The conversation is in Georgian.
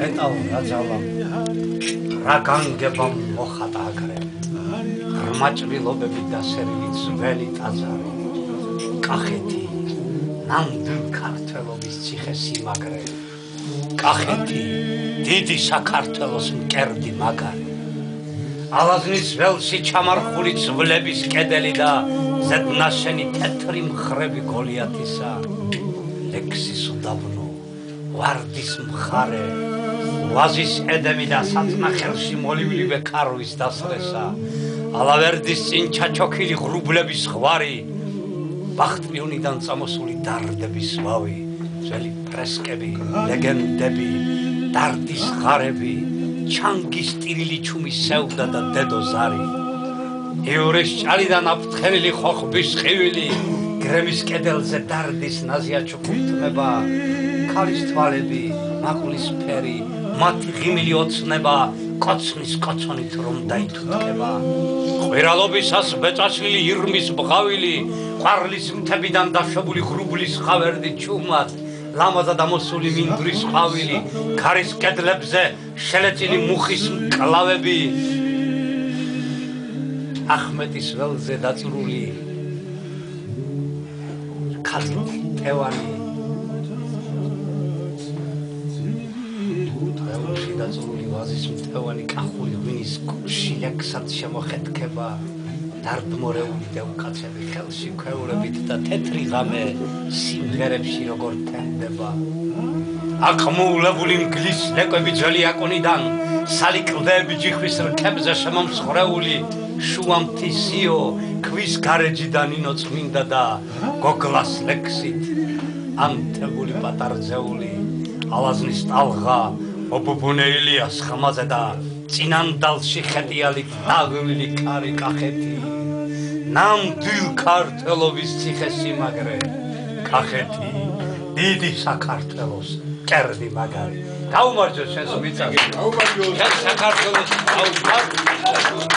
ეტალ რაძალა რა განგებამ მოხატა აგრე ღრმაჭრილობები დასერილი ძველი ტაძარი კახეთი ნამდვილ ქართველობის ციხე-სიმაგრე კახეთი დიდი საქართველოს მკერდი მაგარი ალაზნის ველში ჩამარხული ძვლების კედელი და ზედნაშენი თეთრი მხრები გოლიათისა ლექსის უდაბნო ვარდის მხარე ვაზის ედემი და საწნახელში მოლივლივე ქარვის დასრესა ალავერდის წინ ჩაჩოქილი ღრუბლების ხვარი ბახტრიონიდან წამოსული დარდების ვავი ძველი ფრესკები ლეგენდები დარდის ღარები ჩანგის ტირილი ჩუმის სევდა და დედო ზარი ევრეს ჭალიდან აფრთხენილი ხოხბის ხივილი გრემის კედელზე დარდის ნაზია ჩუქურთმება ქალის თვალები მაყulis ფერი მათი ღიმილი ოცნება კოცნის კოცონით რომ დაითუთება ყვირალობისას ბეწაშლილი ირმის ბღავილი ყვარლის მთებიდან დაშვებული ღრუბლის ხავერდი ჩუმად ლამაზად ამოსული მინდვრის ყვავილი ქარის კედლებზე შელეწილი მუხის მკლავები ახმეტის ველზე დაწრული ქალთევანი ველში დაწრული ვაზის მტევანი კახური ღვინის კუში ლექსად შემოხეთქება დარდმორეული დევკაცები ხელში ქვევრებით და თეთრი ღამე სიმღერებში როგორ თენდება აყმოულებული მგლის ლეკვები ძველი აკონიდან სალიკვლდეები ჯიხვის რქებზე შემომსხრეული შუამთისიო ქვის გარეჯიდან ინო წმინდა და გოგლას ლექსით ანთებული პატარძეული ალაზნის ტალღა ობუბუნე ილიას ხმაზე და წინანდალში ხეტიალით დაღლილი კარი კახეთი ნამდვილ ქართველობის ციხე-სიმაგრე კახეთი დიდი საქართველოს მკერდი მაგარი გაუმარჯოს შენს მიწას გაუმარჯოს საქართველოს